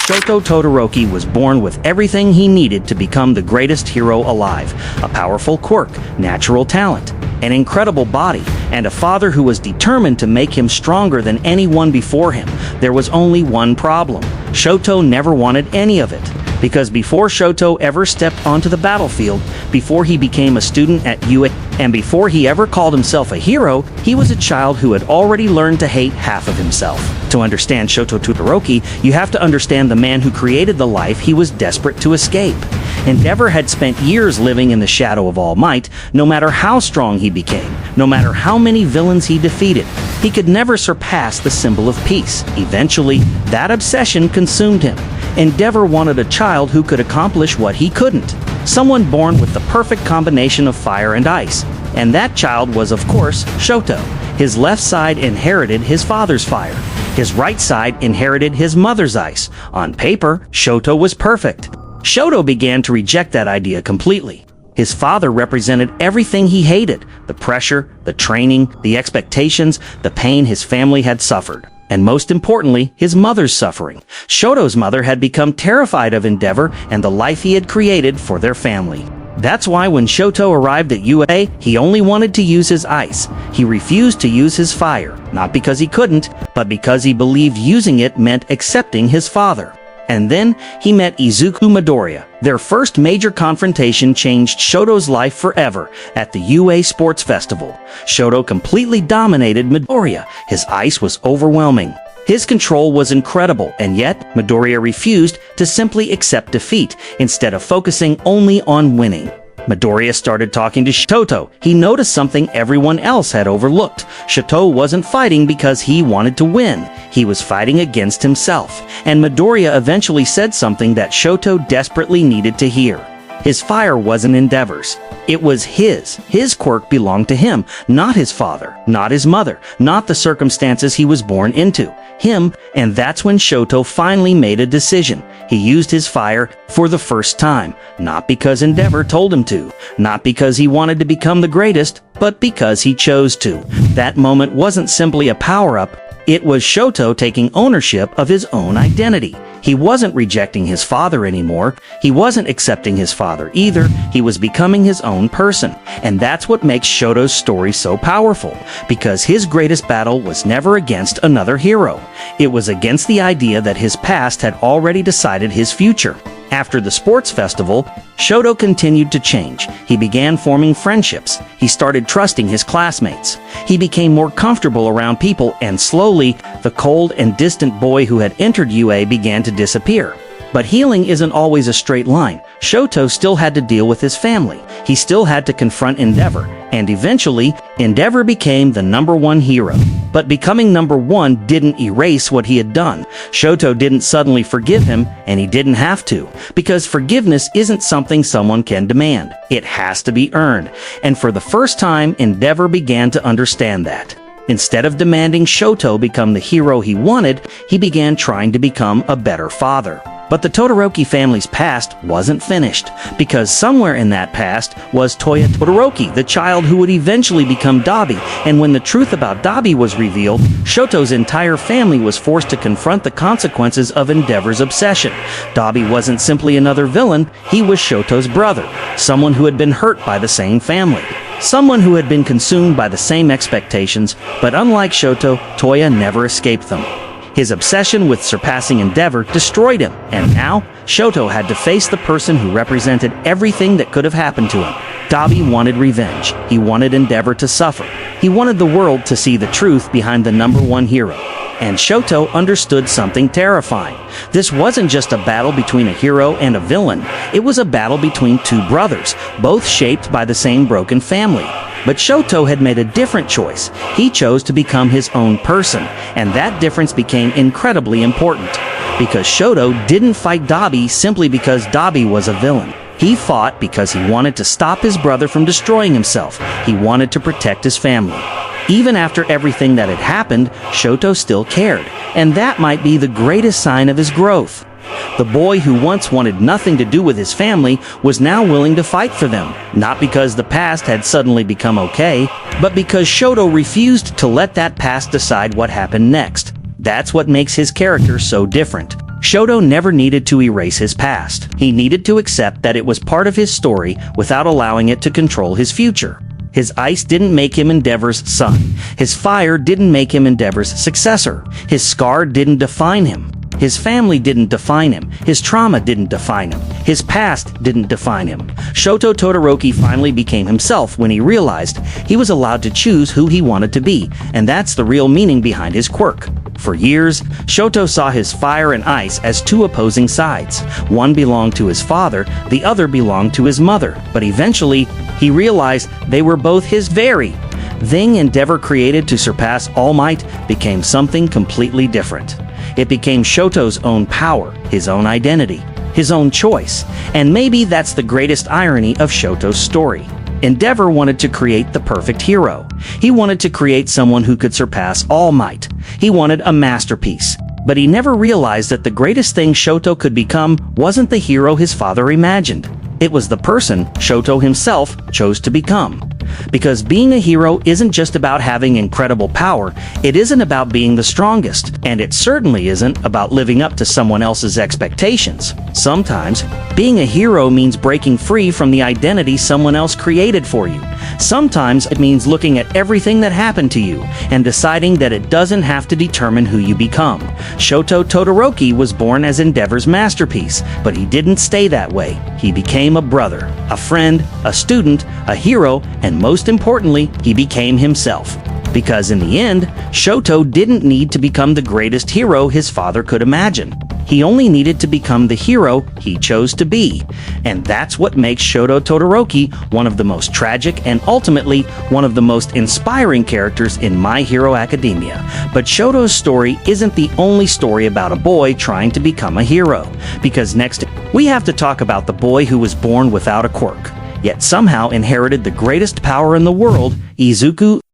Shoto Todoroki was born with everything he needed to become the greatest hero alive: a powerful quirk, natural talent, an incredible body, and a father who was determined to make him stronger than anyone before him. There was only one problem. Shoto never wanted any of it. Because before Shoto ever stepped onto the battlefield, before he became a student at UA, and before he ever called himself a hero, he was a child who had already learned to hate half of himself. To understand Shoto Todoroki, you have to understand the man who created the life he was desperate to escape. Endeavor had spent years living in the shadow of All Might. No matter how strong he became, no matter how many villains he defeated, he could never surpass the symbol of peace. Eventually, that obsession consumed him. Endeavor wanted a child who could accomplish what he couldn't. Someone born with the perfect combination of fire and ice. And that child was, of course, Shoto. His left side inherited his father's fire. His right side inherited his mother's ice. On paper, Shoto was perfect. Shoto began to reject that idea completely. His father represented everything he hated: the pressure, the training, the expectations, the pain his family had suffered. And most importantly, his mother's suffering. Shoto's mother had become terrified of Endeavor and the life he had created for their family. That's why when Shoto arrived at UA, he only wanted to use his ice. He refused to use his fire, not because he couldn't, but because he believed using it meant accepting his father. And then he met Izuku Midoriya. Their first major confrontation changed Shoto's life forever at the UA Sports Festival. Shoto completely dominated Midoriya. His ice was overwhelming. His control was incredible, and yet Midoriya refused to simply accept defeat, instead of focusing only on winning. Midoriya started talking to Shoto. He noticed something everyone else had overlooked. Shoto wasn't fighting because he wanted to win. He was fighting against himself. And Midoriya eventually said something that Shoto desperately needed to hear. His fire wasn't Endeavor's. It was his. His quirk belonged to him, not his father, not his mother, not the circumstances he was born into. Him. And that's when Shoto finally made a decision. He used his fire for the first time, not because Endeavor told him to, not because he wanted to become the greatest, but because he chose to. That moment wasn't simply a power-up. It was Shoto taking ownership of his own identity. He wasn't rejecting his father anymore. He wasn't accepting his father either. He was becoming his own person. And that's what makes Shoto's story so powerful, because his greatest battle was never against another hero. It was against the idea that his past had already decided his future. After the sports festival, Shoto continued to change. He began forming friendships. He started trusting his classmates. He became more comfortable around people, and slowly, the cold and distant boy who had entered UA began to disappear. But healing isn't always a straight line. Shoto still had to deal with his family. He still had to confront Endeavor. And eventually, Endeavor became the #1 hero. But becoming #1 didn't erase what he had done. Shoto didn't suddenly forgive him, and he didn't have to. Because forgiveness isn't something someone can demand. It has to be earned. And for the first time, Endeavor began to understand that. Instead of demanding Shoto become the hero he wanted, he began trying to become a better father. But the Todoroki family's past wasn't finished, because somewhere in that past was Toya Todoroki, the child who would eventually become Dabi. And when the truth about Dabi was revealed, Shoto's entire family was forced to confront the consequences of Endeavor's obsession. Dabi wasn't simply another villain, he was Shoto's brother, someone who had been hurt by the same family. Someone who had been consumed by the same expectations, but unlike Shoto, Toya never escaped them. His obsession with surpassing Endeavor destroyed him, and now, Shoto had to face the person who represented everything that could have happened to him. Dabi wanted revenge. He wanted Endeavor to suffer. He wanted the world to see the truth behind the #1 hero. And Shoto understood something terrifying. This wasn't just a battle between a hero and a villain. It was a battle between two brothers, both shaped by the same broken family. But Shoto had made a different choice. He chose to become his own person, and that difference became incredibly important. Because Shoto didn't fight Dabi simply because Dabi was a villain. He fought because he wanted to stop his brother from destroying himself. He wanted to protect his family. Even after everything that had happened, Shoto still cared, and that might be the greatest sign of his growth. The boy who once wanted nothing to do with his family was now willing to fight for them, not because the past had suddenly become okay, but because Shoto refused to let that past decide what happened next. That's what makes his character so different. Shoto never needed to erase his past. He needed to accept that it was part of his story without allowing it to control his future. His ice didn't make him Endeavor's son. His fire didn't make him Endeavor's successor. His scar didn't define him. His family didn't define him. His trauma didn't define him. His past didn't define him. Shoto Todoroki finally became himself when he realized he was allowed to choose who he wanted to be, and that's the real meaning behind his quirk. For years, Shoto saw his fire and ice as two opposing sides. One belonged to his father, the other belonged to his mother. But eventually, he realized they were both his very thing. Endeavor created to surpass All Might became something completely different. It became Shoto's own power, his own identity, his own choice. And maybe that's the greatest irony of Shoto's story. Endeavor wanted to create the perfect hero. He wanted to create someone who could surpass All Might. He wanted a masterpiece. But he never realized that the greatest thing Shoto could become wasn't the hero his father imagined. It was the person Shoto himself chose to become. Because being a hero isn't just about having incredible power, it isn't about being the strongest, and it certainly isn't about living up to someone else's expectations. Sometimes, being a hero means breaking free from the identity someone else created for you. Sometimes it means looking at everything that happened to you and deciding that it doesn't have to determine who you become. Shoto Todoroki was born as Endeavor's masterpiece, but he didn't stay that way. He became a brother, a friend, a student, a hero, and most importantly, he became himself. Because in the end, Shoto didn't need to become the greatest hero his father could imagine. He only needed to become the hero he chose to be. And that's what makes Shoto Todoroki one of the most tragic and ultimately one of the most inspiring characters in My Hero Academia. But Shoto's story isn't the only story about a boy trying to become a hero. Because next, we have to talk about the boy who was born without a quirk, yet somehow inherited the greatest power in the world, Izuku